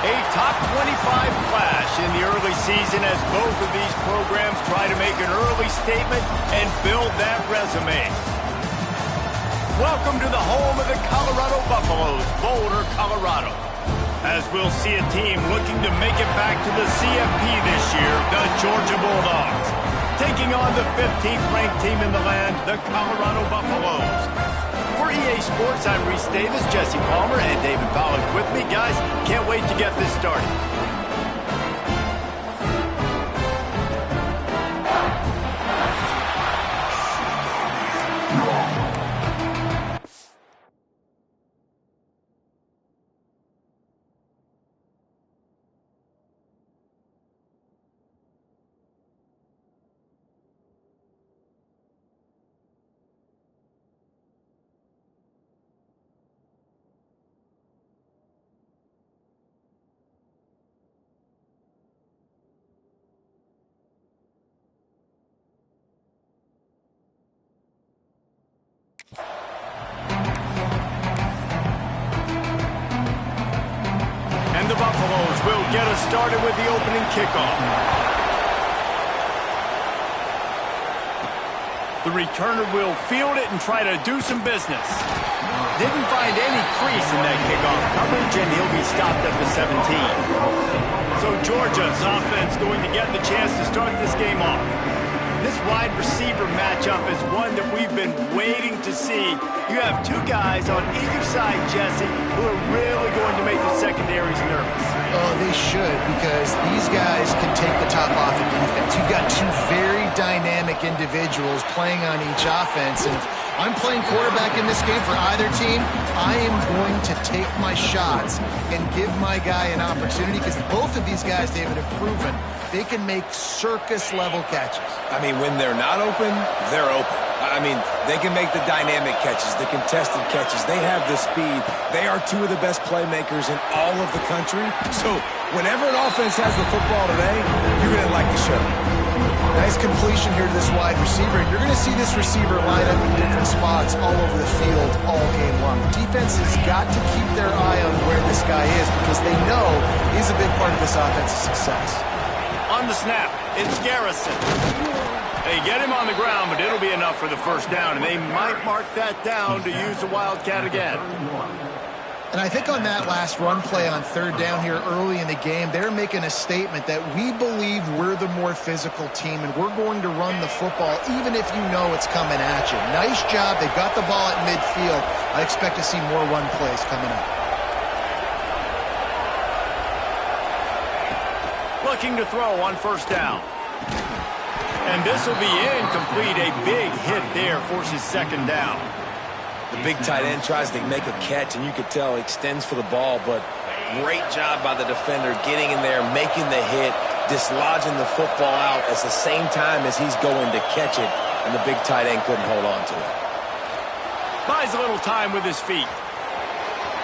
A top 25 clash in the early season as both of these programs try to make an early statement and build that resume. Welcome to the home of the Colorado Buffaloes, Boulder, Colorado. As we'll see a team looking to make it back to the CFP this year, the Georgia Bulldogs. Taking on the 15th ranked team in the land, the Colorado Buffaloes. For EA Sports, I'm Reese Davis, Jesse Palmer, and David Pollack with me. Guys, can't wait to get this started. The Buffaloes will get us started with the opening kickoff. The returner will field it and try to do some business. Didn't find any crease in that kickoff coverage, and he'll be stopped at the 17. So Georgia's offense going to get the chance to start this game off. This wide receiver matchup is one that we've been waiting to see. You have two guys on either side, Jesse, who are really going to make the secondaries nervous. Oh, they should, because these guys can take the top off of defense. You've got two very dynamic individuals playing on each offense, and if I'm playing quarterback in this game for either team, I am going to take my shots and give my guy an opportunity, because both of these guys, David, have proven they can make circus-level catches. I mean, when they're not open, they're open. I mean, they can make the dynamic catches, the contested catches. They have the speed. They are two of the best playmakers in all of the country. So whenever an offense has the football today, you're going to like the show. Nice completion here to this wide receiver. You're going to see this receiver line up in different spots all over the field all game long. Defense has got to keep their eye on where this guy is, because they know he's a big part of this offense's success. On the snap, it's Garrison. They get him on the ground, but it'll be enough for the first down, and they might mark that down to use the Wildcat again. And I think on that last run play on third down here early in the game, they're making a statement that we believe we're the more physical team, and we're going to run the football even if you know it's coming at you. Nice job. They got the ball at midfield. I expect to see more run plays coming up. Looking to throw on first down. And this will be incomplete. A big hit there forces second down. The big tight end tries to make a catch, and you could tell he extends for the ball, but great job by the defender getting in there, making the hit, dislodging the football out at the same time as he's going to catch it, and the big tight end couldn't hold on to it. Buys a little time with his feet.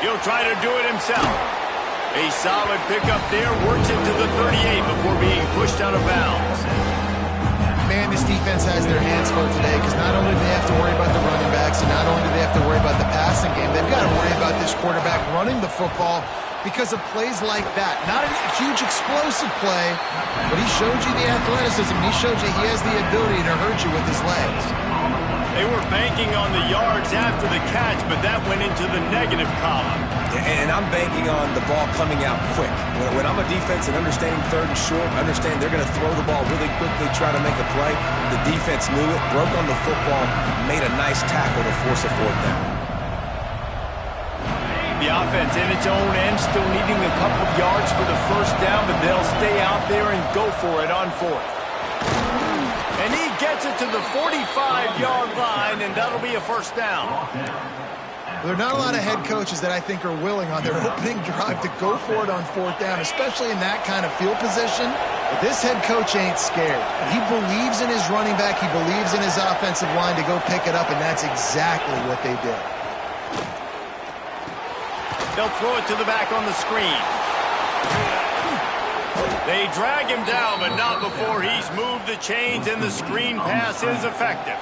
He'll try to do it himself. A solid pickup there, works it to the 38 before being pushed out of bounds. Man, this defense has their hands full today, because not only do they have to worry about the running backs, and not only do they have to worry about the passing game, they've got to worry about this quarterback running the football because of plays like that. Not a huge explosive play, but he showed you the athleticism. He showed you he has the ability to hurt you with his legs. They were banking on the yards after the catch, but that went into the negative column. And I'm banking on the ball coming out quick. When I'm a defense and understanding third and short, understand they're going to throw the ball really quickly, try to make a play. The defense knew it, broke on the football, made a nice tackle to force a fourth down. The offense in its own end, still needing a couple of yards for the first down, but they'll stay out there and go for it on fourth. And he gets it to the 45-yard line, and that'll be a first down. There are not a lot of head coaches that I think are willing on their opening drive to go for it on fourth down, especially in that kind of field position. But this head coach ain't scared. He believes in his running back. He believes in his offensive line to go pick it up, and that's exactly what they did. They'll throw it to the back on the screen. They drag him down, but not before he's moved the chains, and the screen pass is effective.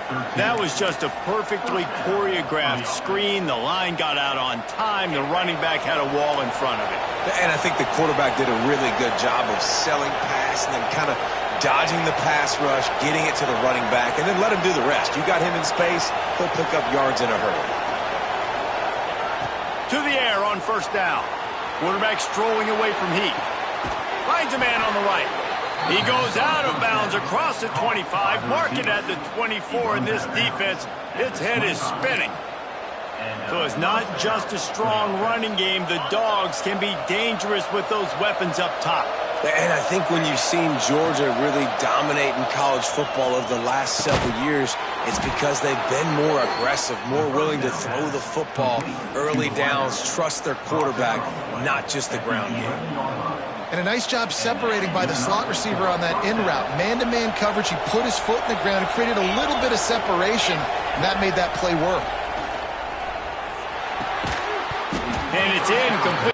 That was just a perfectly choreographed screen. The line got out on time. The running back had a wall in front of it. And I think the quarterback did a really good job of selling pass and then kind of dodging the pass rush, getting it to the running back, and then let him do the rest. You got him in space, he'll pick up yards in a hurry. To the air on first down. Quarterback strolling away from heat. Finds a man on the right. He goes out of bounds across the 25, marking at the 24, and this defense, its head is spinning. So it's not just a strong running game. The Dogs can be dangerous with those weapons up top. And I think when you've seen Georgia really dominate in college football over the last several years, it's because they've been more aggressive, more willing to throw the football, early downs, trust their quarterback, not just the ground game. And a nice job separating by the slot receiver on that in route. Man-to-man coverage, he put his foot in the ground and created a little bit of separation, and that made that play work. And it's incomplete.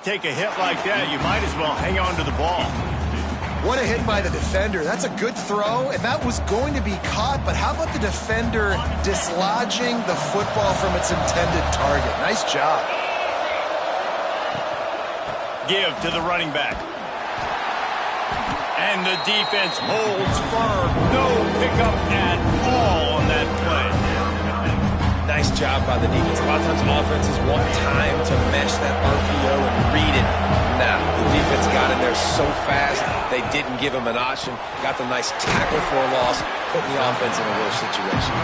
take a hit like that, you might as well hang on to the ball. What a hit by the defender. That's a good throw, and that was going to be caught, but how about the defender dislodging the football from its intended target? Nice job. Give to the running back. And the defense holds firm. No pickup at all on that play. Nice job by the defense. A lot of times offenses want time to mesh that RPO and read it. Nah, the defense got in there so fast, they didn't give him an option. Got the nice tackle for a loss, putting the offense in a worse situation.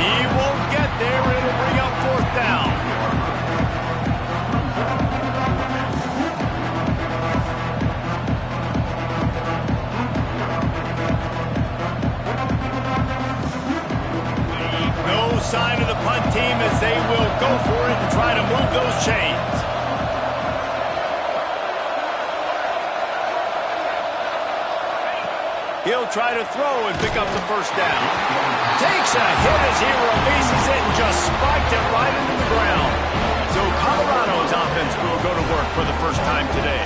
He won't get there. It'll bring up 4th down. No sign of the punt team as they will go for it and try to move those chains. He'll try to throw and pick up the 1st down. Takes a hit as he releases it and just spiked it right into the ground. So Colorado's offense will go to work for the first time today.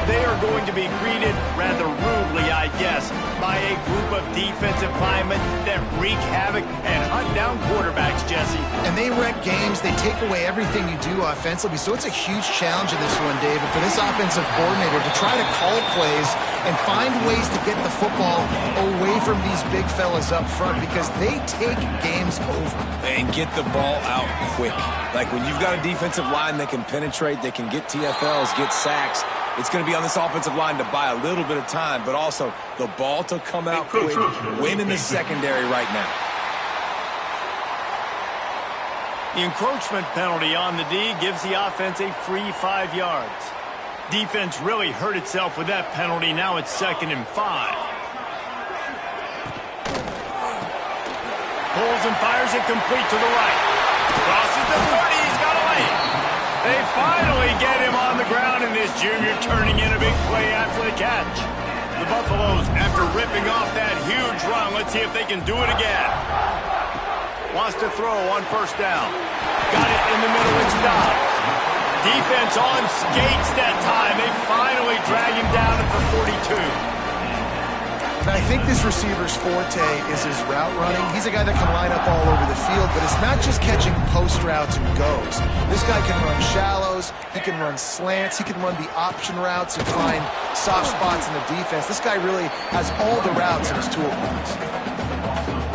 They are going to be greeted rather rudely, I guess, by a group of defensive linemen that wreak havoc and hunt down quarterbacks, Jesse. And they wreck games. They take away everything you do offensively. So it's a huge challenge in this one, David, for this offensive coordinator to try to call plays and find ways to get the football away from these big fellas up front because they take games over. And get the ball out quick. Like when you've got a defensive line that can penetrate, that can get TFLs, get sacks, it's going to be on this offensive line to buy a little bit of time, but also the ball to come out quick, win in the secondary right now. The encroachment penalty on the D gives the offense a free 5 yards. Defense really hurt itself with that penalty. Now it's 2nd and 5. Pulls and fires it complete to the right. Crosses the 30. He's got a lane. They finally get him on the ground, and this junior turning in a big play after the catch. The Buffaloes, after ripping off that huge run, let's see if they can do it again. Wants to throw on 1st down. Got it in the middle and stops. Defense on skates that time. They finally drag him down at the 42. And I think this receiver's forte is his route running. He's a guy that can line up all over the field, but it's not just catching post routes and goes. This guy can run shallows, he can run slants, he can run the option routes and find soft spots in the defense. This guy really has all the routes in his toolbox.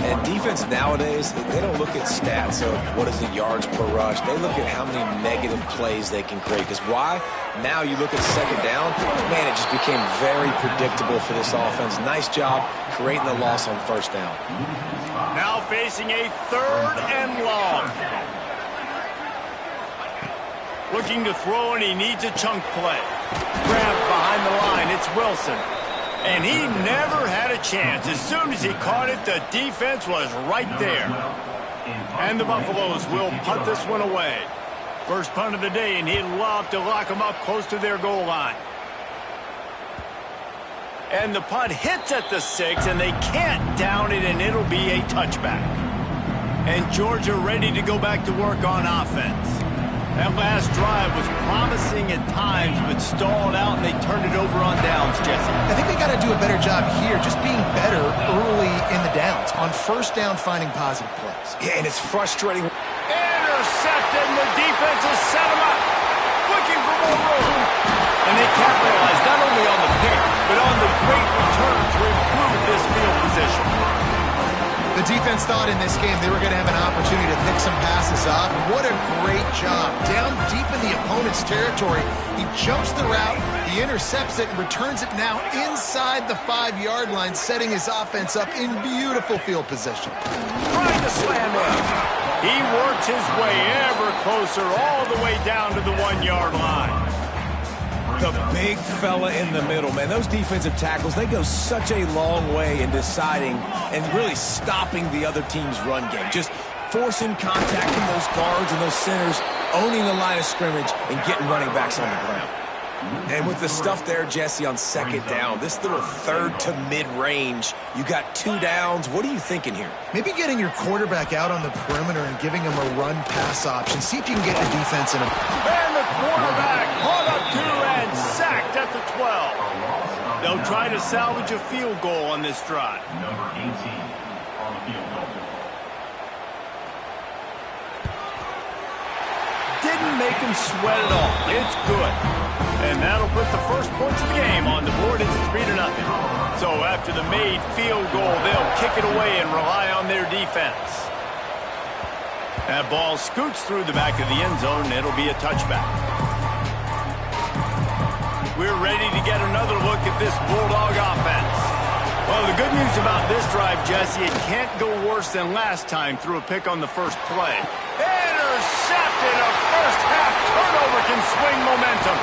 And defense nowadays, they don't look at stats of what is the yards per rush. They look at how many negative plays they can create. Because why? Now you look at 2nd down, man, it just became very predictable for this offense. Nice job creating the loss on 1st down. Now facing a 3rd and long. Looking to throw, and he needs a chunk play. Grabbed behind the line, it's Wilson. And he never had a chance. As soon as he caught it, the defense was right there. And the Buffaloes will punt this one away. First punt of the day, and he'd love to lock them up close to their goal line. And the punt hits at the 6, and they can't down it, and it'll be a touchback. And Georgia ready to go back to work on offense. That last drive was promising at times, but stalled out, and they turned it over on downs, Jesse. I think they got to do a better job here, just being better early in the downs. On 1st down, finding positive plays. Yeah, and it's frustrating. Intercepted, and the defense has set him up. Looking for more room. And they capitalized not only on the pick, but on the great return to improve this field position. The defense thought in this game they were going to have an opportunity to pick some passes off. What a great job. Down deep in the opponent's territory, he jumps the route, he intercepts it, and returns it now inside the 5-yard line, setting his offense up in beautiful field position. Trying to slam in. He works his way ever closer all the way down to the 1-yard line. The big fella in the middle, man. Those defensive tackles, they go such a long way in deciding and really stopping the other team's run game. Just forcing contact from those guards and those centers, owning the line of scrimmage, and getting running backs on the ground. And with the stuff there, Jesse, on 2nd down, this little 3rd to mid-range, you got 2 downs. What are you thinking here? Maybe getting your quarterback out on the perimeter and giving him a run-pass option. See if you can get the defense in a... And the quarterback caught up try to salvage a field goal on this drive. Number 18 on the field goal. Didn't make him sweat at all. It's good. And that'll put the first points of the game on the board. It's 3-0. So after the made field goal, they'll kick it away and rely on their defense. That ball scoots through the back of the end zone, and it'll be a touchback. We're ready to get another look at this Bulldog offense. Well, the good news about this drive, Jesse, it can't go worse than last time through a pick on the first play. Intercepted! A first-half turnover can swing momentum.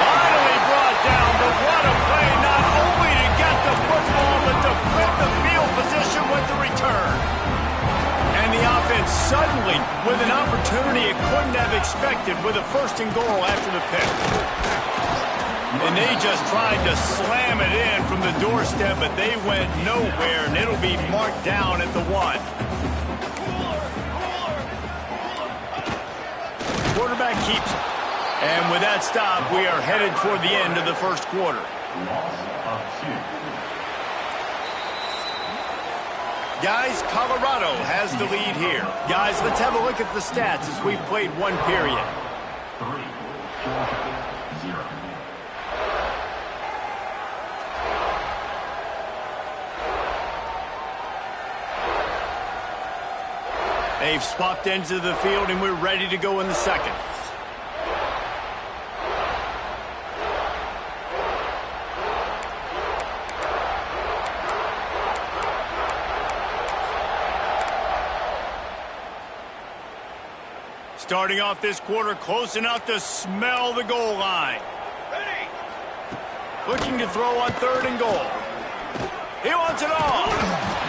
Finally brought down, but what a play, not only to get the football, but to flip the field position with the return. And the offense suddenly, with an opportunity it couldn't have expected, with a first and goal after the pick. And they just tried to slam it in from the doorstep, but they went nowhere, and it'll be marked down at the 1. Quarterback keeps it. And with that stop, we are headed toward the end of the first quarter. Loss of 2. Guys, Colorado has the lead here. Guys, let's have a look at the stats as we've played one period. 3, 0. They've swapped ends of the field, and we're ready to go in the second. Starting off this quarter close enough to smell the goal line. Ready. Looking to throw on 3rd and goal. He wants it all.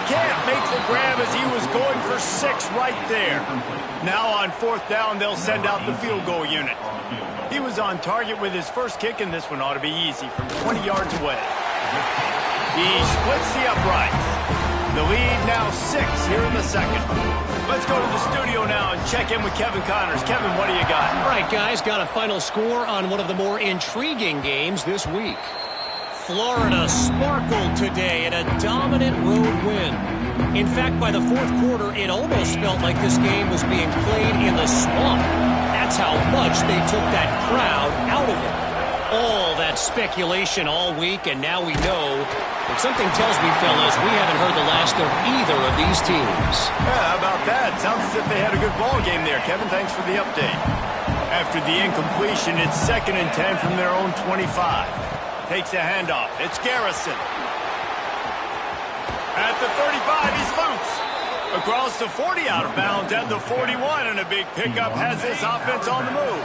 Can't make the grab as he was going for 6 right there. Now on 4th down, they'll send out the field goal unit. He was on target with his first kick, and this one ought to be easy from 20 yards away. He splits the uprights. The lead now 6 here in the second. Let's go to the studio now and check in with Kevin Connors. Kevin, what do you got? All right, guys, got a final score on one of the more intriguing games this week. Florida sparkled today in a dominant road win. In fact, by the 4th quarter, it almost felt like this game was being played in the swamp. That's how much they took that crowd out of it. All that speculation all week, and now we know. But something tells me, fellas, we haven't heard the last of either of these teams. Yeah, how about that? Sounds as if they had a good ball game there. Kevin, thanks for the update. After the incompletion, it's 2nd and 10 from their own 25. Takes a handoff. It's Garrison. At the 35, he's loose. Across the 40, out of bounds at the 41, and a big pickup has this offense on the move.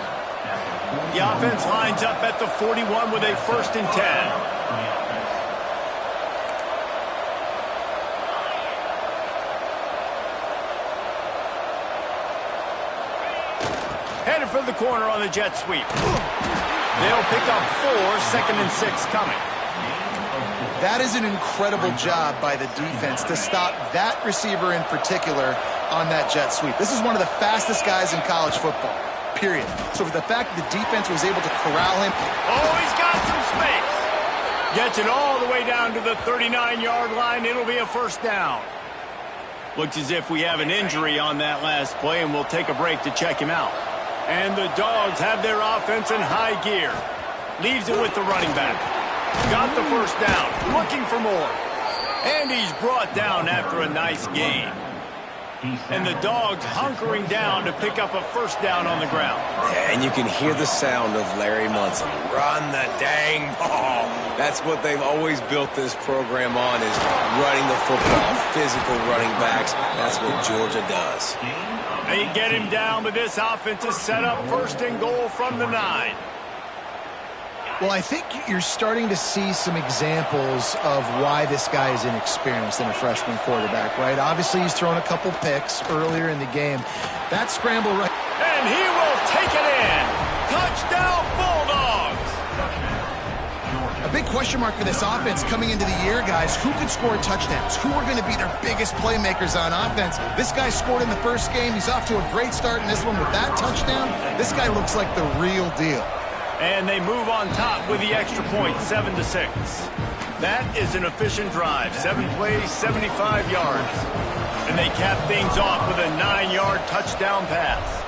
The offense lines up at the 41 with a 1st and 10. Headed for the corner on the jet sweep. They'll pick up 4, 2nd and 6 coming. That is an incredible job by the defense to stop that receiver in particular on that jet sweep. This is one of the fastest guys in college football, period. So for the fact that the defense was able to corral him. Oh, he's got some space. Gets it all the way down to the 39-yard line. It'll be a 1st down. Looks as if we have an injury on that last play, and we'll take a break to check him out. And the Dogs have their offense in high gear. Leaves it with the running back. Got the 1st down. Looking for more. And he's brought down after a nice gain. And the Dogs hunkering down to pick up a 1st down on the ground. Yeah, and you can hear the sound of Larry Munson. Run the dang ball. That's what they've always built this program on, is running the football, physical running backs. That's what Georgia does. They get him down, but this offense is set up 1st and goal from the 9. Well, I think you're starting to see some examples of why this guy is inexperienced in a freshman quarterback, right? Obviously, he's thrown a couple picks earlier in the game. That scramble right... And he will take it in. Touchdown, Bulldogs. A big question mark for this offense coming into the year, guys. Who could score touchdowns? Who are going to be their biggest playmakers on offense? This guy scored in the first game. He's off to a great start in this one with that touchdown. This guy looks like the real deal. And they move on top with the extra point, 7-6. That is an efficient drive. 7 plays, 75 yards. And they cap things off with a 9-yard touchdown pass.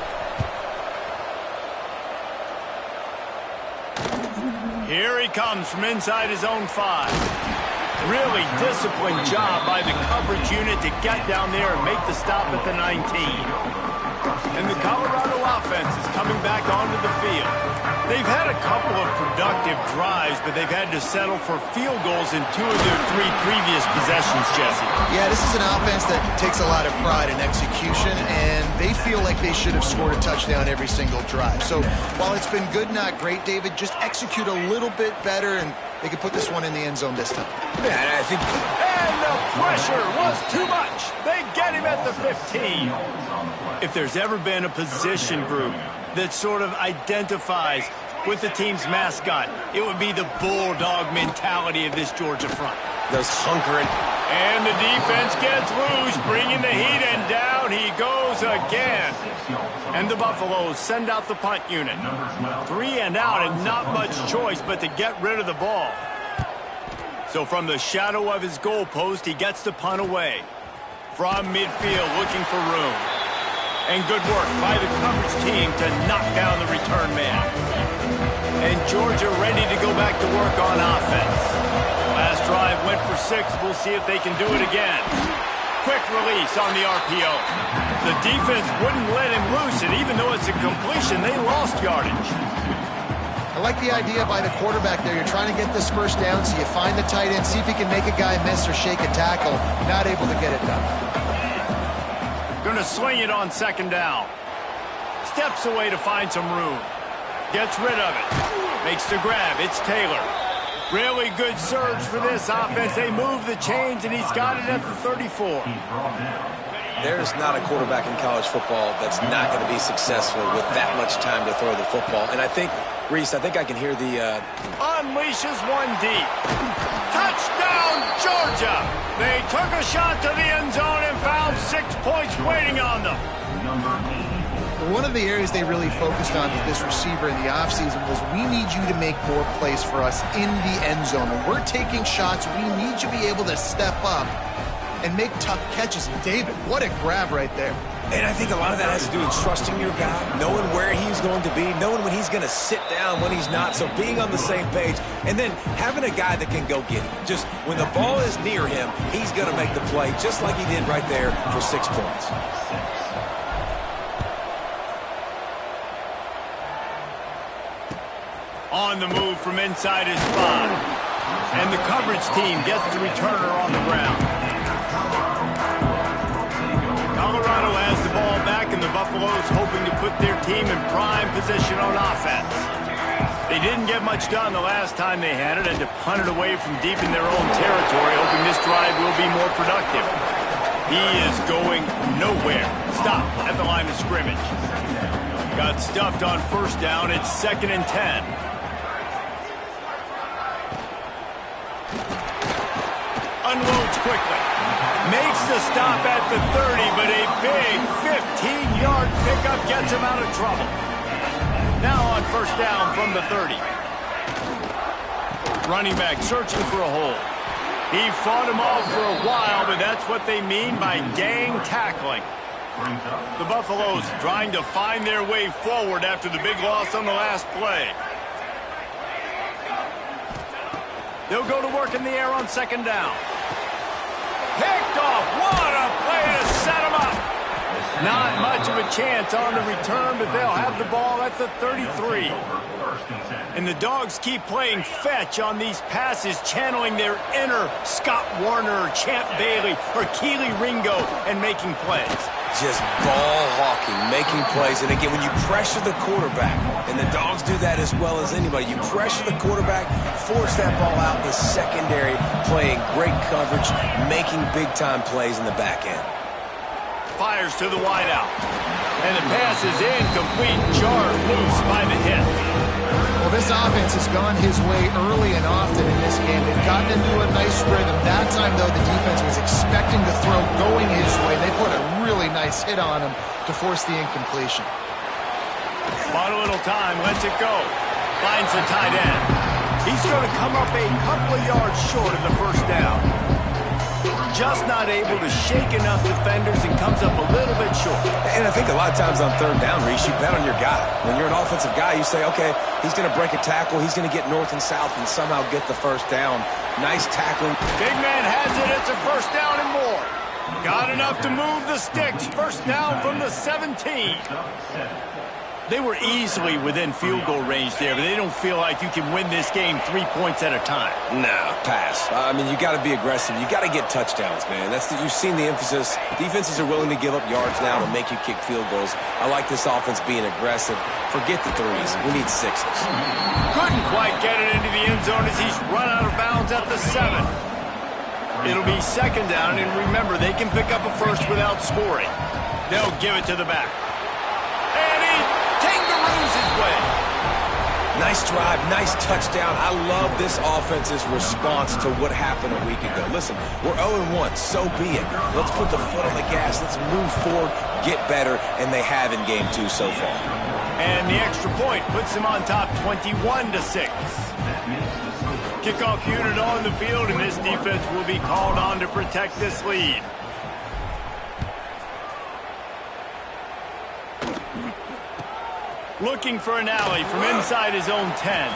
Here he comes from inside his own 5. Really disciplined job by the coverage unit to get down there and make the stop at the 19. And the Colorado offense is coming back onto the field. They've had a couple of productive drives, but they've had to settle for field goals in 2 of their 3 previous possessions, Jesse. Yeah, this is an offense that takes a lot of pride in execution, and they feel like they should have scored a touchdown every single drive. So while it's been good, not great, David, just execute a little bit better, and they can put this one in the end zone this time. Yeah, I think... And the pressure was too much. They get him at the 15. If there's ever been a position group that sort of identifies with the team's mascot, it would be the bulldog mentality of this Georgia front. Those hunkering. And the defense gets loose, bringing the heat, and down he goes again. And the Buffaloes send out the punt unit. 3 and out, and not much choice but to get rid of the ball. So from the shadow of his goalpost, he gets the punt away. From midfield, looking for room. And good work by the coverage team to knock down the return man. And Georgia ready to go back to work on offense. Last drive went for 6. We'll see if they can do it again. Quick release on the RPO. The defense wouldn't let him loose, and even though it's a completion, they lost yardage. I like the idea by the quarterback there. You're trying to get this first down, so you find the tight end, see if he can make a guy miss or shake a tackle. Not able to get it done. Going to sling it on 2nd down. Steps away to find some room. Gets rid of it. Makes the grab. It's Taylor. Really good surge for this offense. They move the chains, and he's got it at the 34. There's not a quarterback in college football that's not going to be successful with that much time to throw the football. And I think, Reese, I think I can hear the... Unleashes one deep. Touchdown, Georgia! They took a shot to the end zone and found 6 points waiting on them. One of the areas they really focused on with this receiver in the offseason was, we need you to make more plays for us in the end zone. When we're taking shots, we need you to be able to step up and make tough catches. And David, what a grab right there. And I think a lot of that has to do with trusting your guy, knowing where he's going to be, knowing when he's going to sit down, when he's not, so being on the same page, and then having a guy that can go get it. Just when the ball is near him, he's going to make the play, just like he did right there for 6 points. On the move from inside his 5. And the coverage team gets the returner on the ground. Colorado has the ball back, and the Buffaloes hoping to put their team in prime position on offense. They didn't get much done the last time they had it, and to punt it away from deep in their own territory, hoping this drive will be more productive. He is going nowhere. Stop at the line of scrimmage. Got stuffed on 1st down. It's 2nd and 10. Unloads quickly. Makes the stop at the 30, but a big 15-yard pickup gets him out of trouble. Now on 1st down from the 30. Running back searching for a hole. He fought him off for a while, but that's what they mean by gang tackling. The Buffaloes trying to find their way forward after the big loss on the last play. They'll go to work in the air on 2nd down. Picked off. What a play to set him up. Not much of a chance on the return, but they'll have the ball at the 33. And the Dogs keep playing fetch on these passes, channeling their inner Scott Warner or Champ Bailey or Keely Ringo and making plays. Just ball hawking, making plays. And again, when you pressure the quarterback, and the Dogs do that as well as anybody, you pressure the quarterback, force that ball out in the secondary, playing great coverage, making big-time plays in the back end. Fires to the wideout. And the pass is incomplete, jarred loose by the hit. Well, this offense has gone his way early and often in this game. They've gotten into a nice rhythm. That time, though, the defense was expecting the throw going his way. They put a really nice hit on him to force the incompletion. Bought a little time, lets it go. Finds the tight end. He's going to come up a couple of yards short of the first down. Just not able to shake enough defenders and comes up a little bit short. And I think a lot of times on third down, Reese, you bet on your guy. When you're an offensive guy, you say, okay, he's going to break a tackle, he's going to get north and south and somehow get the first down. Nice tackling. Big man has it. It's a first down and more. Got enough to move the sticks. First down from the 17. They were easily within field goal range there, but they don't feel like you can win this game 3 points at a time. No, pass. I mean, you got to be aggressive. You got to get touchdowns, man. You've seen the emphasis. Defenses are willing to give up yards now to make you kick field goals. I like this offense being aggressive. Forget the threes. We need sixes. Couldn't quite get it into the end zone as he's run out of bounds at the 7. It'll be second down, and remember, they can pick up a first without scoring. They'll give it to the back. And he kangaroos his way. Nice drive, nice touchdown. I love this offense's response to what happened a week ago. Listen, we're 0-1, so be it. Let's put the foot on the gas. Let's move forward, get better, and they have in game 2 so far. And the extra point puts them on top 21-6. Kickoff unit on the field, and this defense will be called on to protect this lead. Looking for an alley from inside his own 10.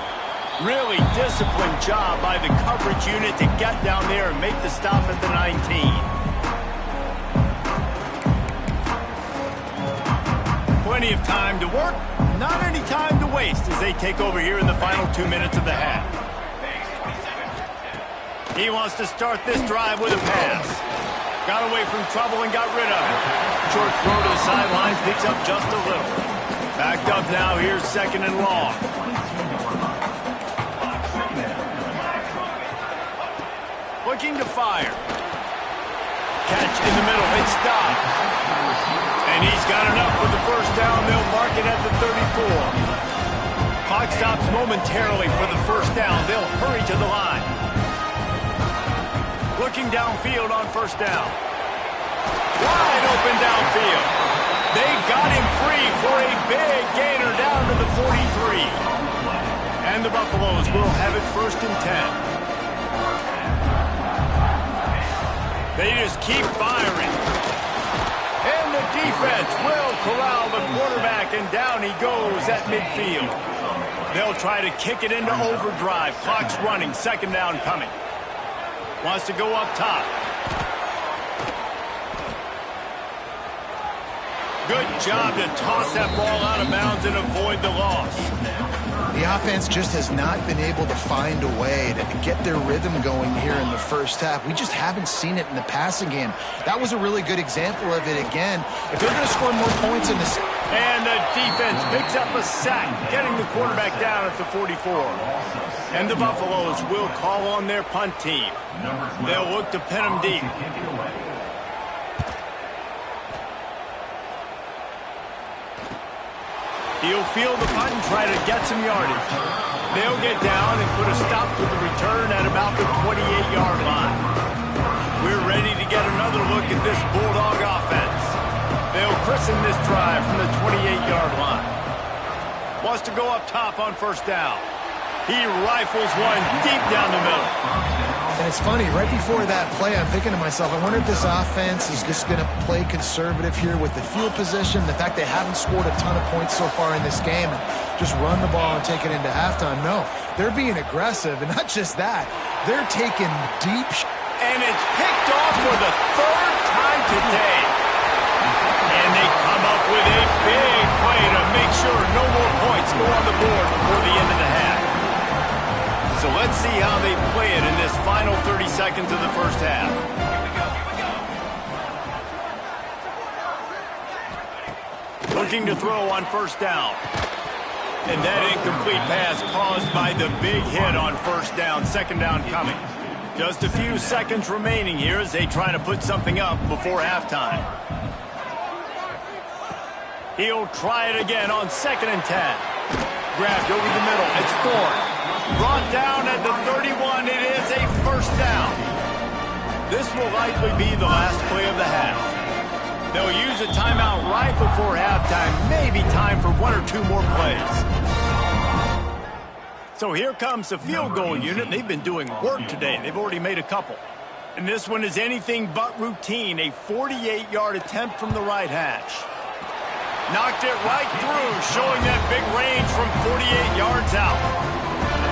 Really disciplined job by the coverage unit to get down there and make the stop at the 19. Plenty of time to work, not any time to waste as they take over here in the final 2 minutes of the half. He wants to start this drive with a pass. Got away from trouble and got rid of it. Short throw to the sidelines, picks up just a little. Backed up now, here's second and long. Looking to fire. Catch in the middle, it stops. And he's got enough for the first down. They'll mark it at the 34. Clock stops momentarily for the first down. They'll hurry to the line. Looking downfield on first down. Wide open downfield. They got him free for a big gainer down to the 43. And the Buffaloes will have it first and 10. They just keep firing. And the defense will corral the quarterback, and down he goes at midfield. They'll try to kick it into overdrive. Clock's running, second down coming. Wants to go up top. Good job to toss that ball out of bounds and avoid the loss. The offense just has not been able to find a way to get their rhythm going here in the first half. We just haven't seen it in the passing game. That was a really good example of it again. If they're going to score more points in this... And the defense picks up a sack, getting the quarterback down at the 44. And the Buffaloes will call on their punt team. They'll look to pin them deep. He'll field the punt and try to get some yardage. They'll get down and put a stop to the return at about the 28-yard line. We're ready to get another look at this Bulldog offense. They'll christen this drive from the 28-yard line. Wants to go up top on first down. He rifles one deep down the middle. And it's funny, right before that play, I'm thinking to myself, I wonder if this offense is just going to play conservative here with the field position, the fact they haven't scored a ton of points so far in this game, and just run the ball and take it into halftime. No, they're being aggressive, and not just that, they're taking deep shots. And it's picked off for the third time today. And they come up with a big play to make sure no more points go on the board before the end of the half. So let's see how they play it in this final 30 seconds of the first half. Looking to throw on first down. And that incomplete pass caused by the big hit on first down. Second down coming. Just a few seconds remaining here as they try to put something up before halftime. He'll try it again on second and 10. Grabbed over the middle. It's Thorne. Brought down at the 31. It is a first down. This will likely be the last play of the half. They'll use a timeout right before halftime. Maybe time for one or two more plays. So here comes the field goal unit. They've been doing work today. They've already made a couple. And this one is anything but routine. A 48-yard attempt from the right hash. Knocked it right through, showing that big range from 48 yards out.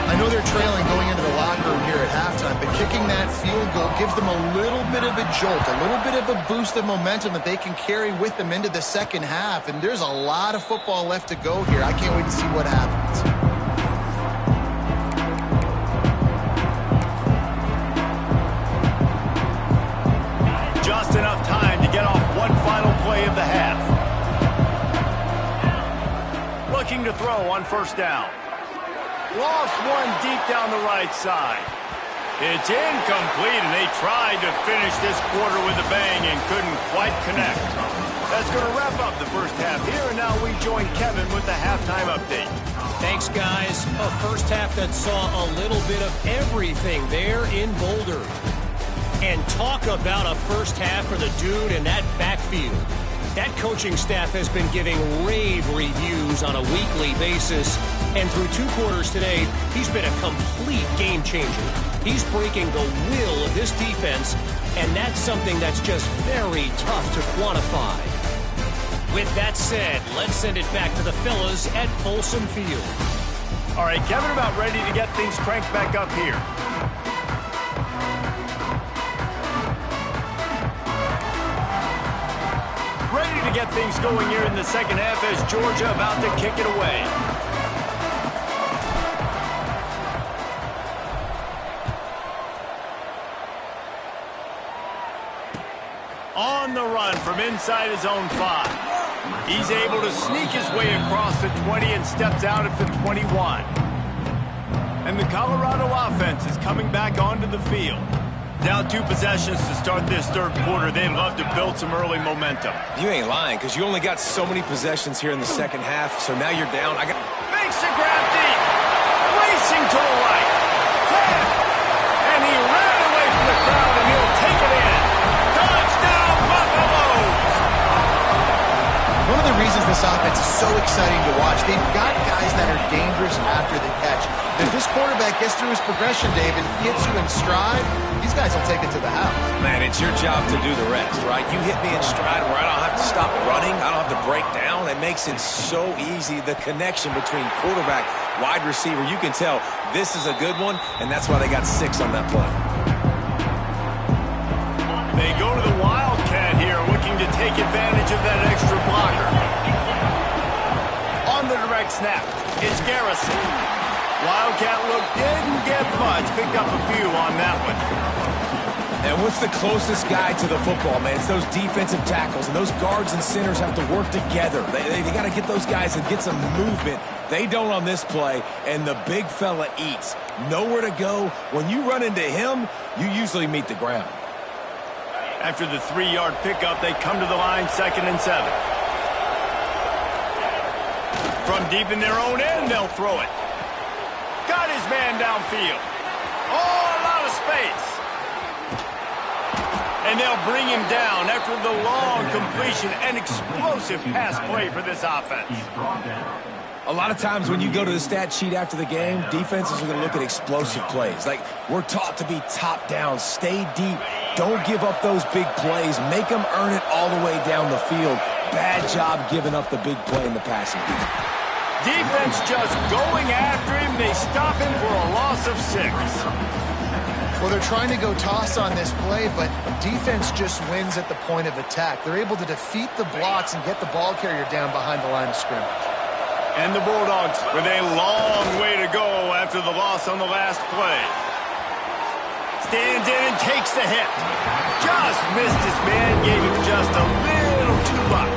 I know they're trailing going into the locker room here at halftime, but kicking that field goal gives them a little bit of a jolt, a little bit of a boost of momentum that they can carry with them into the second half. And there's a lot of football left to go here. I can't wait to see what happens. Just enough time to get off one final play of the half. Looking to throw on first down. Lost one deep down the right side. It's incomplete, and they tried to finish this quarter with a bang and couldn't quite connect. That's going to wrap up the first half here, and now we join Kevin with the halftime update. Thanks, guys. A first half that saw a little bit of everything there in Boulder. And talk about a first half for the dude in that backfield. That coaching staff has been giving rave reviews on a weekly basis. And through 2 quarters today, he's been a complete game changer. He's breaking the will of this defense, and that's something that's just very tough to quantify. With that said, let's send it back to the fellas at Folsom Field. All right, Kevin, about ready to get things cranked back up here. Ready to get things going here in the second half as Georgia about to kick it away. On the run from inside his own 5. He's able to sneak his way across the 20 and steps out at the 21. And the Colorado offense is coming back onto the field. Down 2 possessions to start this third quarter. They'd love to build some early momentum. You ain't lying, because you only got so many possessions here in the second half, so now you're down. Makes the grab deep. Racing to the right. And he ran away from the crowd, and he'll take it in. Touchdown, Buffaloes! One of the reasons this offense is so exciting to watch, they've got guys that are dangerous after the catch. If this quarterback gets through his progression, Dave, and hits you in stride, these guys will take it to the house. Man, it's your job to do the rest, right? You hit me in stride where I don't have to stop running. I don't have to break down. It makes it so easy, the connection between quarterback, wide receiver. You can tell this is a good one, and that's why they got 6 on that play. They go to the Wildcat here, looking to take advantage of that extra blocker. On the direct snap, it's Garrison. Wildcat look didn't get much, picked up a few on that one. And what's the closest guy to the football, man? It's those defensive tackles, and those guards and centers have to work together. They got to get those guys and get some movement. They don't on this play, and the big fella eats. Nowhere to go. When you run into him, you usually meet the ground. After the 3-yard pickup, they come to the line, 2nd and 7. From deep in their own end, they'll throw it. Got his man downfield. Oh, a lot of space. And they'll bring him down after the long completion. An explosive pass play for this offense. A lot of times when you go to the stat sheet after the game, defenses are going to look at explosive plays. Like, we're taught to be top down, stay deep, don't give up those big plays, make them earn it all the way down the field. Bad job giving up the big play in the passing game. Defense just going after him. They stop him for a loss of 6. Well, they're trying to go toss on this play, but defense just wins at the point of attack. They're able to defeat the blocks and get the ball carrier down behind the line of scrimmage. And the Bulldogs with a long way to go after the loss on the last play. Stands in and takes the hit. Just missed his man, gave him just a little too much.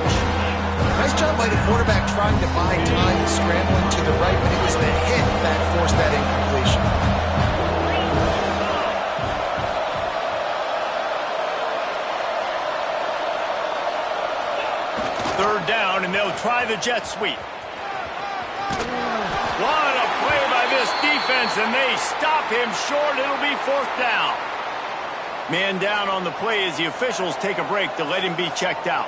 Nice job by the quarterback trying to buy time and scrambling to the right, but it was the hit that forced that incompletion. Third down, and they'll try the jet sweep. What a play by this defense, and they stop him short. It'll be 4th down. Man down on the play as the officials take a break to let him be checked out.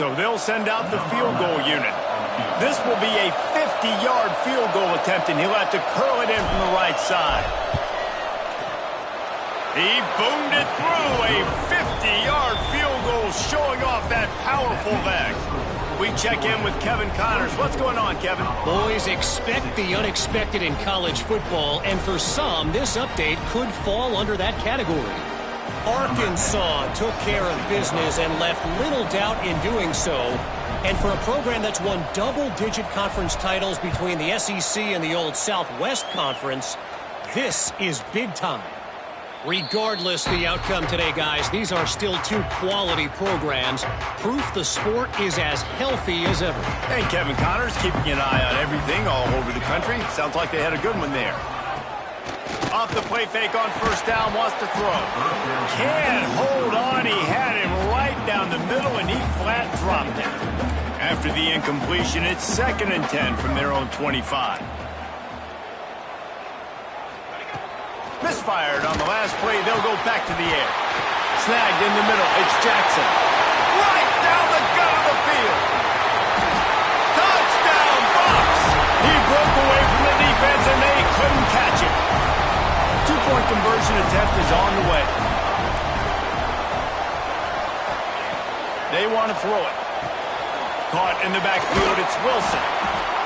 So they'll send out the field goal unit. This will be a 50-yard field goal attempt, and he'll have to curl it in from the right side. He boomed it through. A 50-yard field goal showing off that powerful leg. We check in with Kevin Connors. What's going on, Kevin? Boys, expect the unexpected in college football, and for some, this update could fall under that category. Arkansas took care of business and left little doubt in doing so. And for a program that's won double-digit conference titles between the SEC and the old Southwest Conference, this is big time. Regardless the outcome today, guys, these are still two quality programs. Proof the sport is as healthy as ever. Hey, Kevin Connors, keeping an eye on everything all over the country. Sounds like they had a good one there. Off the play fake on first down, wants to throw. Can't hold on. He had him right down the middle, and he flat dropped it. After the incompletion, it's 2nd and 10 from their own 25. Misfired on the last play. They'll go back to the air. Snagged in the middle. It's Jackson. Right down the gut of the field. Touchdown, Bucks! He broke away from the defense, and they couldn't catch it. Two-point conversion attempt is on the way. They want to throw it. Caught in the backfield, it's Wilson.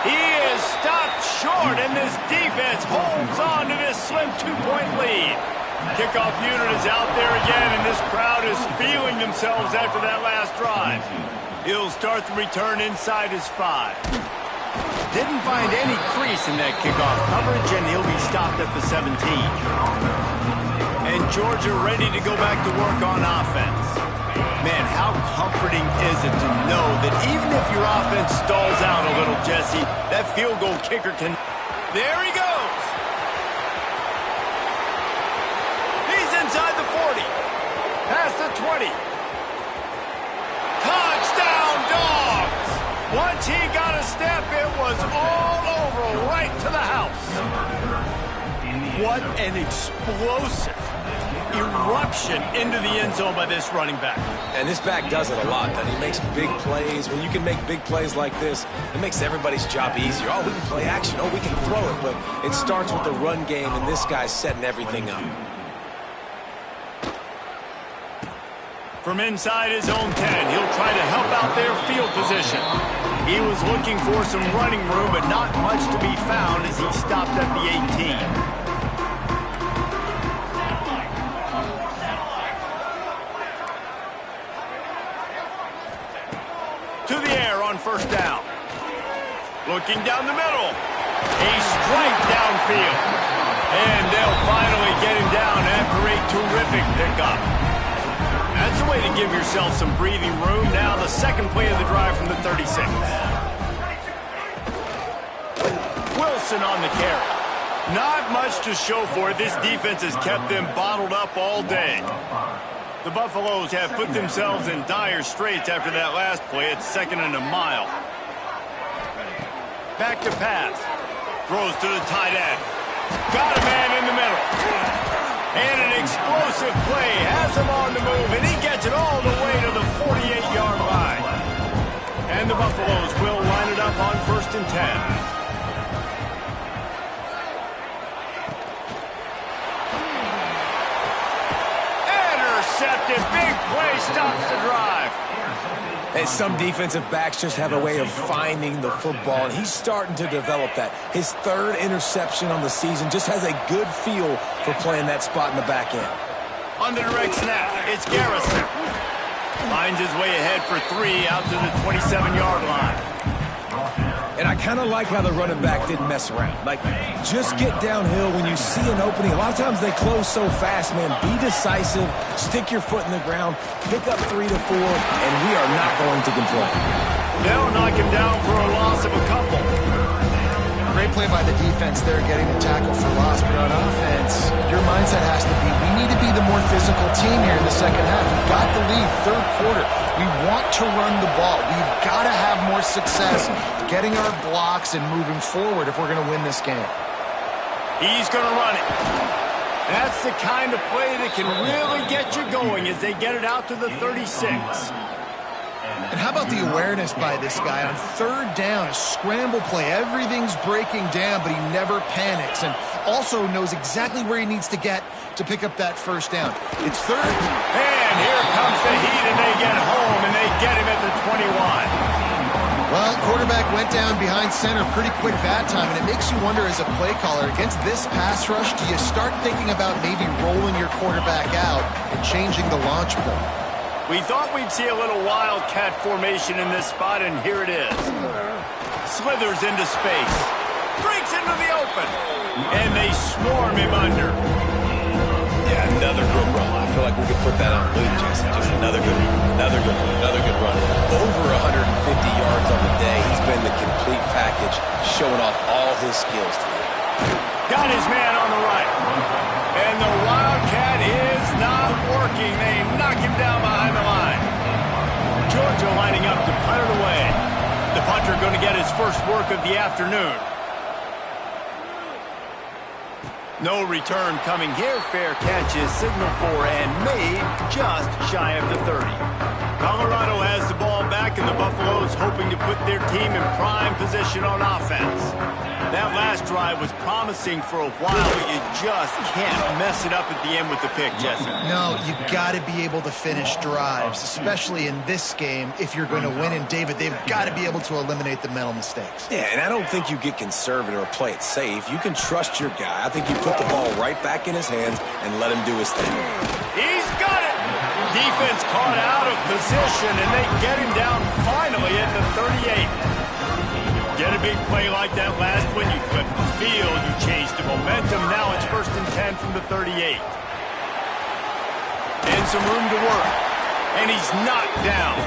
He is stopped short, and this defense holds on to this slim 2-point lead. Kickoff unit is out there again, and this crowd is feeling themselves after that last drive. He'll start the return inside his 5. Didn't find any crease in that kickoff coverage, and he'll be stopped at the 17. And Georgia ready to go back to work on offense. Man, how comforting is it to know that even if your offense stalls out a little, Jesse, that field goal kicker can... There he goes! He's inside the 40. Past the 20. Touchdown, Dogs! Once he got a step, it was all over, right to the house. What an explosive eruption into the end zone by this running back. And this back does it a lot. That he makes big plays. When you can make big plays like this, it makes everybody's job easier. Oh, we can play action. Oh, we can throw it. But it starts with the run game, and this guy's setting everything up. From inside his own 10, he'll try to help out their field position. He was looking for some running room, but not much to be found as he stopped at the 18. To the air on first down. Looking down the middle. A strike downfield. And they'll finally get him down after a terrific pickup. That's a way to give yourself some breathing room. Now the second play of the drive from the 36. Wilson on the carry. Not much to show for it. This defense has kept them bottled up all day. The Buffaloes have put themselves in dire straits after that last play. It's 2nd and a mile. Back to pass. Throws to the tight end. Got a man in the middle. And an explosive play has him on the move, and he gets it all the way to the 48-yard line. And the Buffaloes will line it up on 1st and 10. Intercepted. Big play stops the drive. And some defensive backs just have a way of finding the football, and he's starting to develop that. His 3rd interception on the season, just has a good feel for playing that spot in the back end. On the direct snap, it's Garrison. Finds his way ahead for 3 out to the 27-yard line. And I kind of like how the running back didn't mess around. Like, just get downhill when you see an opening. A lot of times they close so fast, man. Be decisive, stick your foot in the ground, pick up 3 to 4, and we are not going to complain. They'll knock him down for a loss of a couple. Great play by the defense there, getting the tackle for loss. But on offense, your mindset has to be, we need to be the more physical team here in the second half. We've got the lead, 3rd quarter. We want to run the ball. We've got to have more success getting our blocks and moving forward if we're going to win this game. He's going to run it. That's the kind of play that can really get you going as they get it out to the 36. And how about the awareness by this guy on third down, a scramble play. Everything's breaking down, but he never panics and also knows exactly where he needs to get to pick up that first down. It's third. And here comes the heat, and they get home, and they get him at the 21. Well, quarterback went down behind center pretty quick that time, and it makes you wonder as a play caller, against this pass rush, do you start thinking about maybe rolling your quarterback out and changing the launch point? We thought we'd see a little wildcat formation in this spot, and here it is. Slithers into space. Breaks into the open. And they swarm him under. Yeah, another good run. I feel like we could put that on loop, Jason. Just another good run. Over 150 yards on the day. He's been the complete package, showing off all his skills today. Got his man on the right. And the wildcat is not working. They knock him down behind the line. Georgia lining up to punt it away. The punter going to get his first work of the afternoon. No return coming here. Fair catch is signaled for and made just shy of the 30. Colorado has the ball back, and the Buffaloes hoping to put their team in prime position on offense. That last drive was promising for a while, but you just can't mess it up at the end with the pick, Jesse. No, you got to be able to finish drives, especially in this game. If you're going to win, and David, they've got to be able to eliminate the mental mistakes. Yeah, and I don't think you get conservative or play it safe. You can trust your guy. I think you put the ball right back in his hands and let him do his thing. He's got it! Defense caught out of position, and they get him down finally at the 38. Get a big play like that last one, you flip the field, you change the momentum. Now it's 1st and 10 from the 38. And some room to work. And he's knocked down.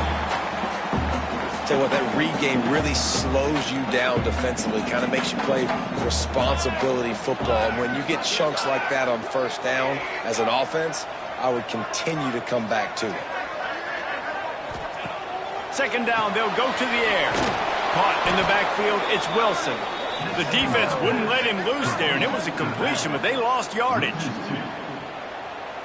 Tell you what, that read game really slows you down defensively, kind of makes you play responsibility football. And when you get chunks like that on first down as an offense, I would continue to come back to it. Second down, they'll go to the air. Caught in the backfield, it's Wilson. The defense wouldn't let him loose there, and it was a completion, but they lost yardage.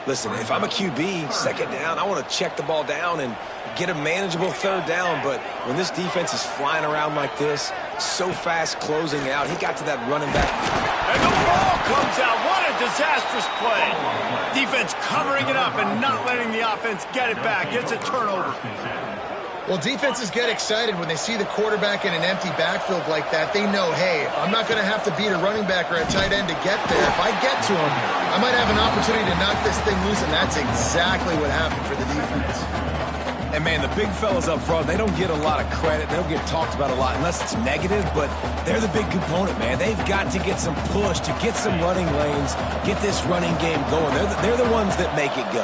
Listen, if I'm a QB, second down, I want to check the ball down and get a manageable third down. But when this defense is flying around like this, so fast closing out, he got to that running back. And the ball comes out. What a disastrous play. Defense covering it up and not letting the offense get it back. It's a turnover. Well, defenses get excited when they see the quarterback in an empty backfield like that. They know, hey, I'm not going to have to beat a running back or a tight end to get there. If I get to him, I might have an opportunity to knock this thing loose, and that's exactly what happened for the defense. And, man, the big fellas up front, they don't get a lot of credit. They don't get talked about a lot unless it's negative, but they're the big component, man. They've got to get some push, to get some running lanes, get this running game going. They're the ones that make it go.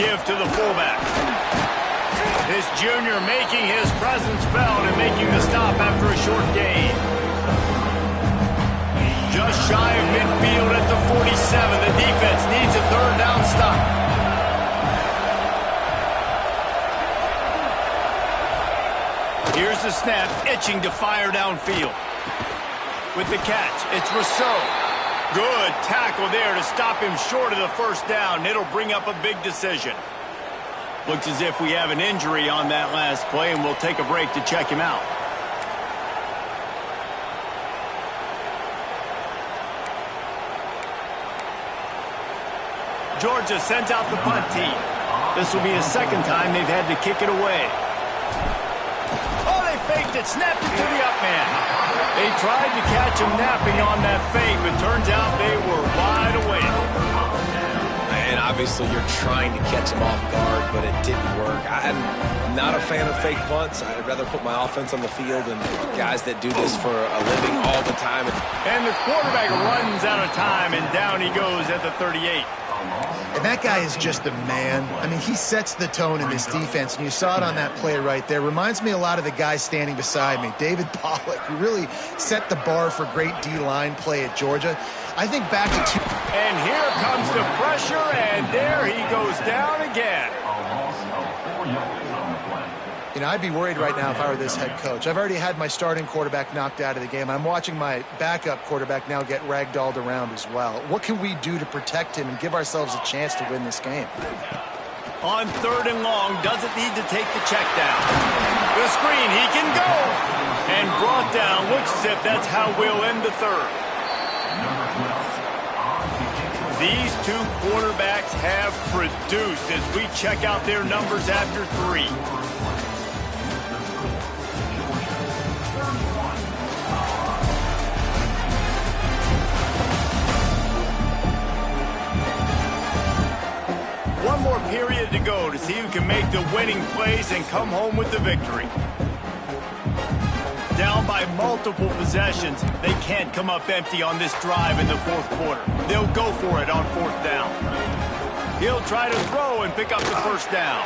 Give to the fullback. This junior making his presence felt and making the stop after a short gain. Just shy of midfield at the 47. The defense needs a third down stop. Here's the snap, itching to fire downfield. With the catch, it's Rousseau. Good tackle there to stop him short of the first down. It'll bring up a big decision. Looks as if we have an injury on that last play, and we'll take a break to check him out. Georgia sends out the punt team. This will be the second time they've had to kick it away. Oh, they faked it, snapped it to the up man. They tried to catch him napping on that fake, but turns out they were wide awake. And obviously you're trying to catch him off guard, but it didn't work. I'm not a fan of fake punts. I'd rather put my offense on the field and guys that do this for a living all the time. And the quarterback runs out of time, and down he goes at the 38. And that guy is just a man. I mean, he sets the tone in this defense, and you saw it on that play right there. Reminds me a lot of the guy standing beside me, David Pollock, who really set the bar for great D-line play at Georgia. I think back to And here comes the pressure, and there he goes down again. You know, I'd be worried right now if I were this head coach. I've already had my starting quarterback knocked out of the game. I'm watching my backup quarterback now get ragdolled around as well. What can we do to protect him and give ourselves a chance to win this game? On 3rd and long, doesn't need to take the check down. The screen, he can go. And brought down, looks as if that's how we'll end the 3rd. These two quarterbacks have produced as we check out their numbers after 3. One more period to go to see who can make the winning plays and come home with the victory. Down by multiple possessions, they can't come up empty on this drive in the 4th quarter. They'll go for it on 4th down. He'll try to throw and pick up the 1st down.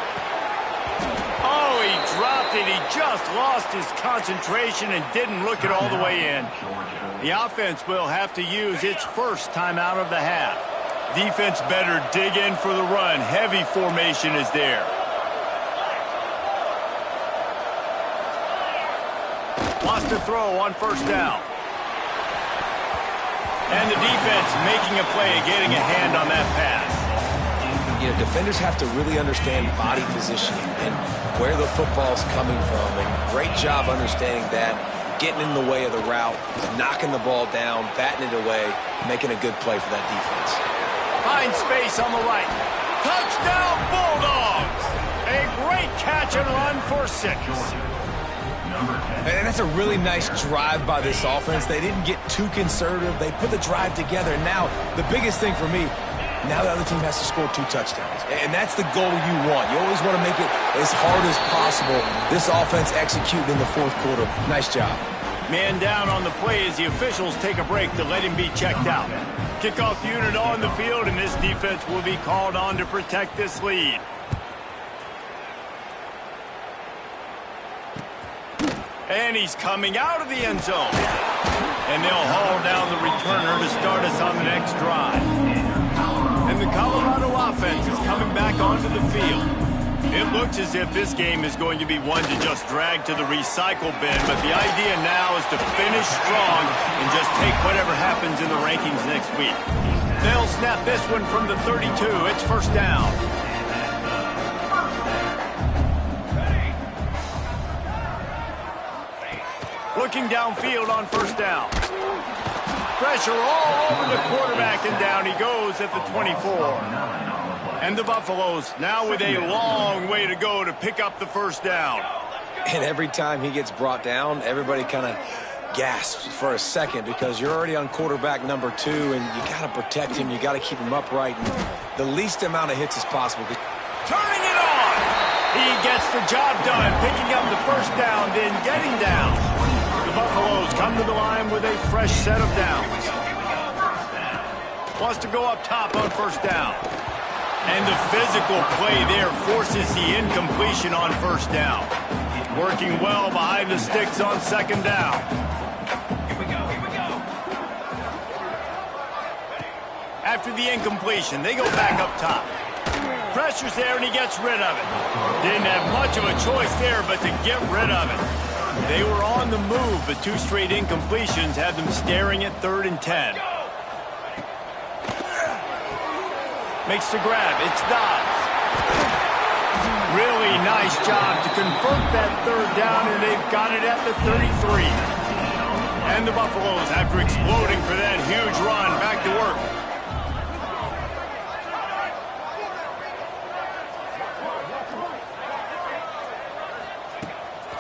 Oh, he dropped it. He just lost his concentration and didn't look it all the way in. The offense will have to use its first timeout of the half. Defense better dig in for the run. Heavy formation is there. Lost to throw on 1st down. And the defense making a play, getting a hand on that pass. You know, defenders have to really understand body positioning and where the football's coming from. And great job understanding that, getting in the way of the route, knocking the ball down, batting it away, making a good play for that defense. Find space on the right. Touchdown, Bulldogs! A great catch and run for 6. And that's a really nice drive by this offense. They didn't get too conservative. They put the drive together. And now, the biggest thing for me, now the other team has to score 2 touchdowns. And that's the goal you want. You always want to make it as hard as possible. This offense executed in the 4th quarter. Nice job. Man down on the play as the officials take a break to let him be checked out. Kickoff unit on the field, and this defense will be called on to protect this lead. And he's coming out of the end zone. And they'll haul down the returner to start us on the next drive. And the Colorado offense is coming back onto the field. It looks as if this game is going to be one to just drag to the recycle bin, but the idea now is to finish strong and just take whatever happens in the rankings next week. They'll snap this one from the 32. It's 1st down. Looking downfield on 1st down. Pressure all over the quarterback, and down he goes at the 24. And the Buffaloes now with a long way to go to pick up the 1st down. And every time he gets brought down, everybody kind of gasps for a second because you're already on quarterback number 2, and you got to protect him. You got to keep him upright, and the least amount of hits as possible. Turning it on! He gets the job done, picking up the 1st down, then getting down. The Buffaloes come to the line with a fresh set of downs. Wants to go up top on 1st down. And the physical play there forces the incompletion on 1st down. Working well behind the sticks on 2nd down. After the incompletion, they go back up top. Pressure's there, and he gets rid of it. Didn't have much of a choice there, but to get rid of it. They were on the move, but 2 straight incompletions had them staring at 3rd and 10. Makes the grab. It's Dobbs. Really nice job to convert that 3rd down, and they've got it at the 33. And the Buffaloes, after exploding for that huge run, back to work.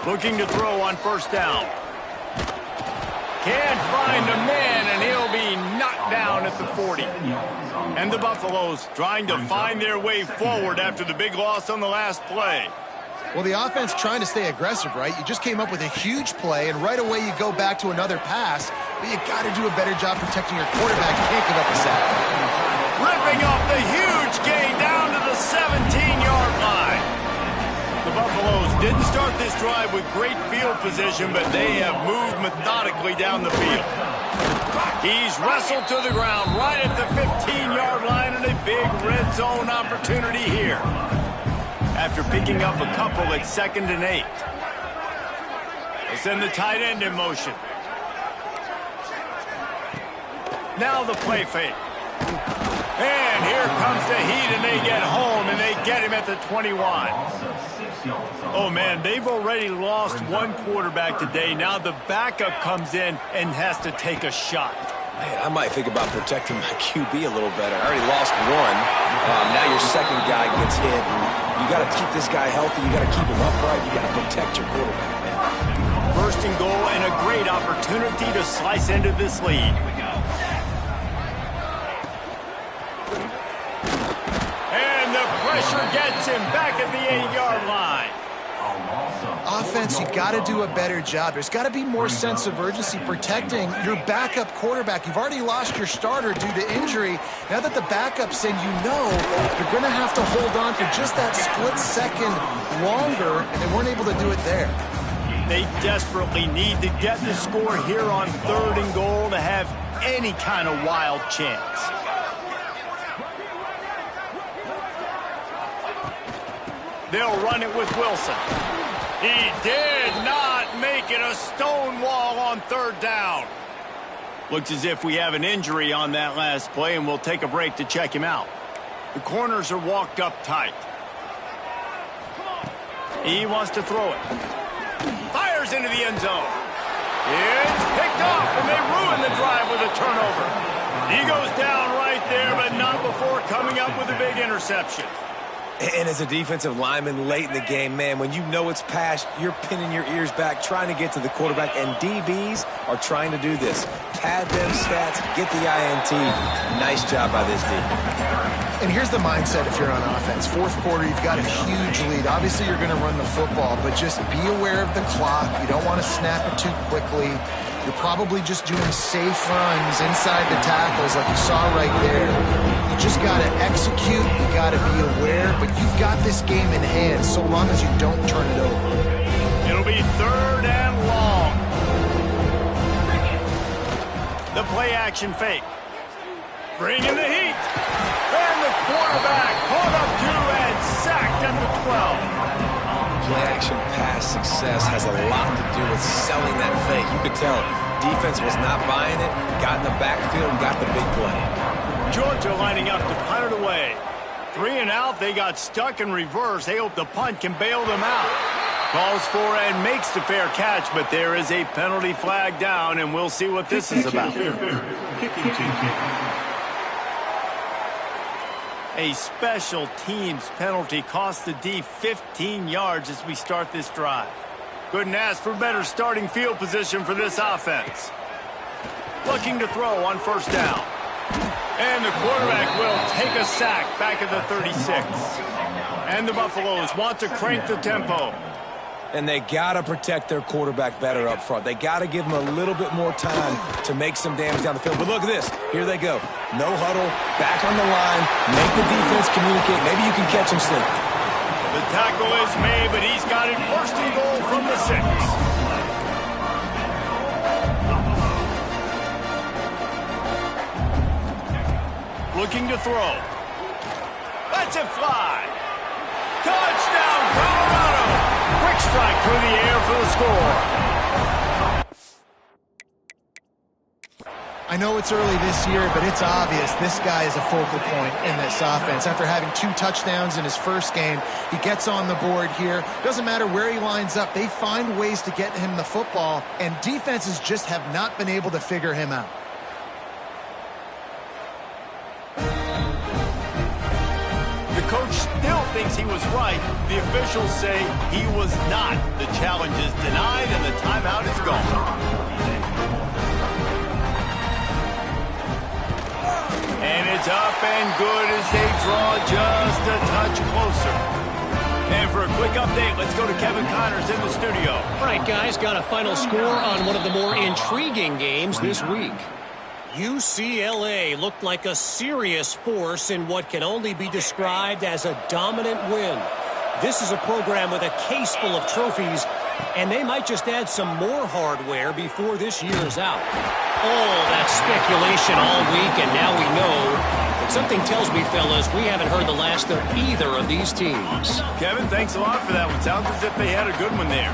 Looking to throw on 1st down. Can't find a man, and he'll be knocked down at the 40. And the Buffaloes trying to find their way forward after the big loss on the last play. Well, the offense trying to stay aggressive, right? You just came up with a huge play, and right away you go back to another pass, but you got to do a better job protecting your quarterback. You can't give up a sack. Ripping off the huge gain down to the 17-yard line. The Buffaloes didn't start this drive with great field position, but they have moved methodically down the field. He's wrestled to the ground right at the 15-yard line, and a big red zone opportunity here. After picking up a couple at 2nd and 8. They send the tight end in motion. Now the play fake. And here comes the heat, and they get home, and they get him at the 21. Oh, man, they've already lost one quarterback today. Now the backup comes in and has to take a shot. Man, I might think about protecting my QB a little better. I already lost one. Now your second guy gets hit. You got to keep this guy healthy. You got to keep him upright. You got to protect your quarterback, man. First and goal, and a great opportunity to slice into this lead. Pressure gets him back at the 8-yard line. Offense, you got to do a better job. There's got to be more sense of urgency protecting your backup quarterback. You've already lost your starter due to injury. Now that the backup's in, you know you're going to have to hold on for just that split second longer, and they weren't able to do it there. They desperately need to get the score here on 3rd and goal to have any kind of wild chance. They'll run it with Wilson. He did not make it a stone wall on 3rd down. Looks as if we have an injury on that last play, and we'll take a break to check him out. The corners are walked up tight. He wants to throw it. Fires into the end zone. It's picked off, and they ruin the drive with a turnover. He goes down right there, but not before coming up with a big interception. And as a defensive lineman late in the game, man, when you know it's past, you're pinning your ears back, trying to get to the quarterback, and DBs are trying to do this. Pad them stats, get the INT. Nice job by this team. And here's the mindset if you're on offense. 4th quarter, you've got a huge lead. Obviously, you're going to run the football, but just be aware of the clock. You don't want to snap it too quickly. You're probably just doing safe runs inside the tackles like you saw right there. You just got to execute. You got to be aware, but you've got this game in hand so long as you don't turn it over. It'll be 3rd and long. The play action fake. Bring in the heat. And the quarterback caught up to and sacked at the 12. Play-action pass success has a lot to do with selling that fake. You could tell defense was not buying it, got in the backfield, and got the big play. Georgia lining up to punt it away. 3 and out, they got stuck in reverse. They hope the punt can bail them out. Calls for and makes the fair catch, but there is a penalty flag down, and we'll see what this is about. A special teams penalty cost the D 15 yards as we start this drive. Couldn't ask for better starting field position for this offense. Looking to throw on 1st down. And the quarterback will take a sack back at the 36. And the Buffaloes want to crank the tempo. And they got to protect their quarterback better up front. They got to give him a little bit more time to make some damage down the field. But look at this. Here they go. No huddle, back on the line, make the defense communicate. Maybe you can catch him slipping. The tackle is made, but he's got it 1st and goal from the 6. Looking to throw. Lets it fly. Touchdown, Colorado. Quick strike through the air for the score. I know it's early this year, but it's obvious this guy is a focal point in this offense. After having 2 touchdowns in his first game, he gets on the board here. Doesn't matter where he lines up. They find ways to get him the football, and defenses just have not been able to figure him out. The coach still thinks he was right. The officials say he was not. The challenge is denied, and the timeout is gone. And it's up and good as they draw just a touch closer. And for a quick update, let's go to Kevin Connors in the studio. All right, guys, got a final score on one of the more intriguing games this week. UCLA looked like a serious force in what can only be described as a dominant win. This is a program with a case full of trophies, and they might just add some more hardware before this year is out. All that speculation all week, and now we know. But something tells me, fellas, we haven't heard the last of either of these teams. Kevin, thanks a lot for that one. Sounds as if they had a good one there.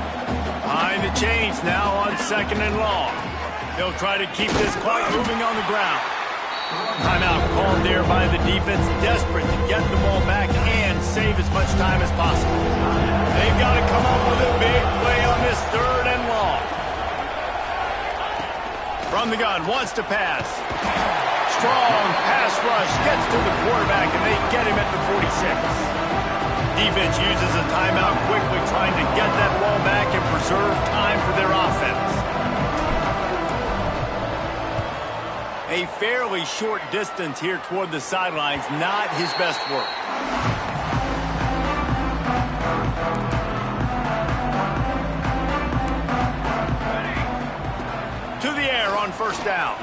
Behind the chains now on 2nd and long. They'll try to keep this clock moving on the ground. Timeout called there by the defense, desperate to get the ball back and save as much time as possible. They've got to come up with a big play on this 3rd and long. From the gun, wants to pass. Strong pass rush, gets to the quarterback, and they get him at the 46. Defense uses a timeout quickly, trying to get that ball back and preserve time for their offense. A fairly short distance here toward the sidelines, not his best work. To the air on 1st down.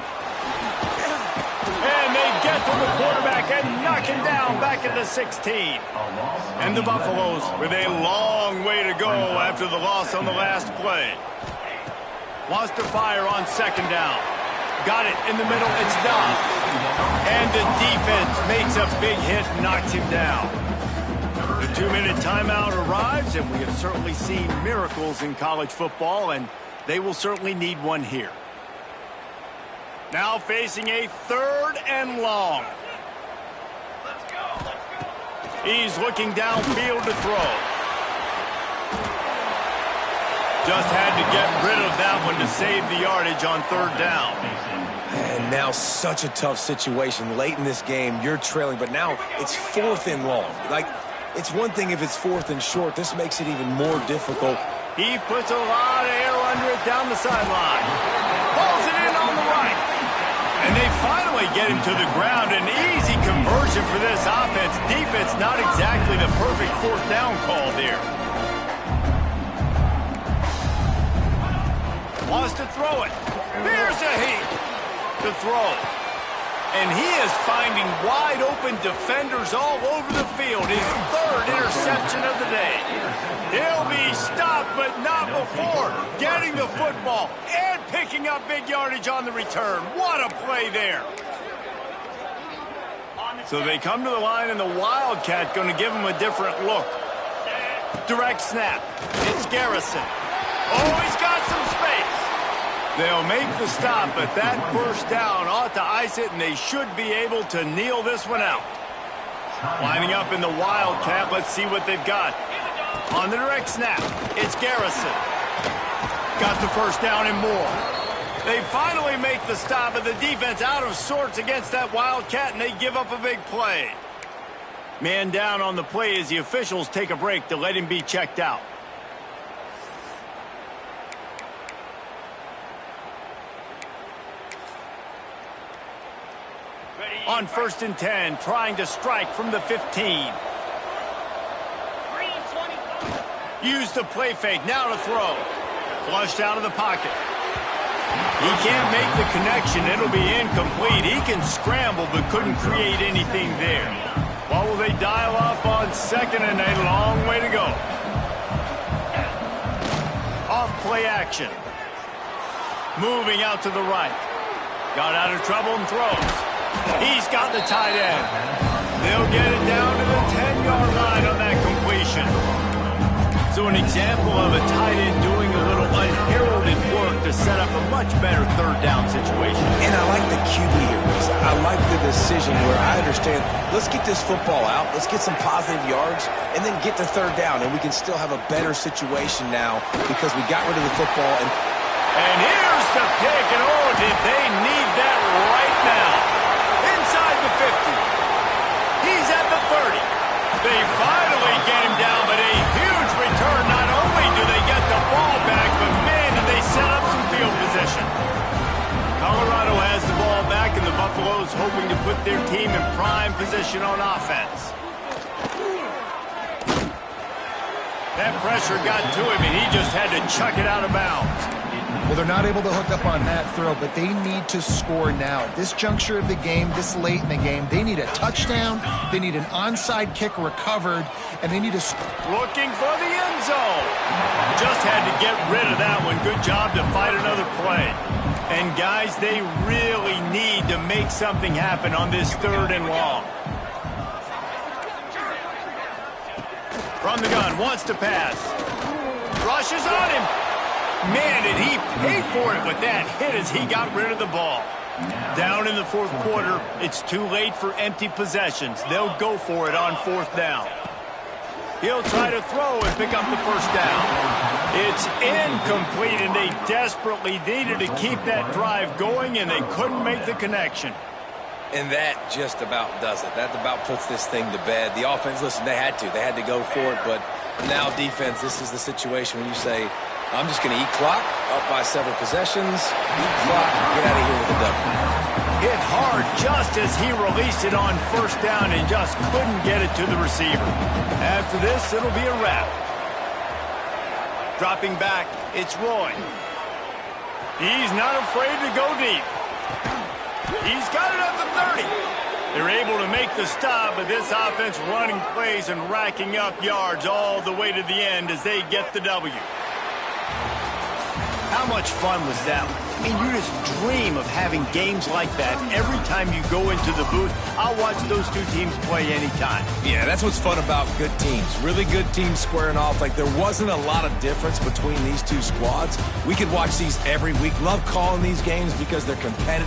And they get to the quarterback and knock him down back at the 16. And the Buffaloes with a long way to go after the loss on the last play. Wants to fire on 2nd down. Got it in the middle. It's done. And the defense makes a big hit and knocks him down. The 2-minute timeout arrives, and we have certainly seen miracles in college football, and they will certainly need one here. Now facing a 3rd and long. He's looking downfield to throw. Just had to get rid of that one to save the yardage on 3rd down. And now such a tough situation. Late in this game, you're trailing, but now it's 4th and long. Like, it's one thing if it's 4th and short. This makes it even more difficult. He puts a lot of air under it down the sideline. Pulls it in on the right. And they finally get him to the ground. An easy conversion for this offense. Defense, not exactly the perfect 4th down call there. Wants to throw it. Here's a heat to throw. And he is finding wide open defenders all over the field. His 3rd interception of the day. He'll be stopped, but not before getting the football and picking up big yardage on the return. What a play there. So they come to the line, and the Wildcat going to give him a different look. Direct snap. It's Garrison. Oh, he's got some space. They'll make the stop, but that 1st down ought to ice it, and they should be able to kneel this one out. Lining up in the Wildcat, let's see what they've got. On the direct snap, it's Garrison. Got the 1st down and more. They finally make the stop, and the defense out of sorts against that Wildcat, and they give up a big play. Man down on the play as the officials take a break to let him be checked out. On 1st and 10, trying to strike from the 15. Use the play fake, now to throw. Flushed out of the pocket. He can't make the connection, it'll be incomplete. He can scramble, but couldn't create anything there. What will they dial up on 2nd and a long way to go? Off play action. Moving out to the right. Got out of trouble and throws. He's got the tight end. They'll get it down to the 10-yard line on that completion. So an example of a tight end doing a little unheralded work to set up a much better 3rd down situation. And I like the QB here, Reese. I like the decision where I understand, let's get this football out, let's get some positive yards, and then get to 3rd down, and we can still have a better situation now because we got rid of the football. And here's the pick, and oh, did they need that right now. Inside the 50. He's at the 30. They finally get him down, but a huge return. Not only do they get the ball back, but man, did they set up some field position. Colorado has the ball back, and the Buffaloes hoping to put their team in prime position on offense. That pressure got to him, and he just had to chuck it out of bounds. Well, they're not able to hook up on that throw, but they need to score now. At this juncture of the game, this late in the game, they need a touchdown, they need an onside kick recovered, and they need to... Looking for the end zone. Just had to get rid of that one. Good job to fight another play. And, guys, they really need to make something happen on this 3rd and long. From the gun, wants to pass. Rushes on him. Man, did he pay for it with that hit as he got rid of the ball. Down in the fourth quarter, it's too late for empty possessions. They'll go for it on fourth down. He'll try to throw and pick up the first down. It's incomplete, and they desperately needed to keep that drive going, and they couldn't make the connection. And that just about does it. That about puts this thing to bed. The offense, listen, they had to go for it, but now defense, this is the situation where you say, I'm just going to eat clock, up by several possessions, eat clock, get out of here with a W. Hit hard just as he released it on first down and just couldn't get it to the receiver. After this, it'll be a wrap. Dropping back, it's Roy. He's not afraid to go deep. He's got it at the 30. They're able to make the stop, but this offense running plays and racking up yards all the way to the end as they get the W. How much fun was that? I mean, you just dream of having games like that every time you go into the booth. I'll watch those two teams play anytime. Yeah, that's what's fun about good teams. Really good teams squaring off. Like, there wasn't a lot of difference between these two squads. We could watch these every week. Love calling these games because they're competitive.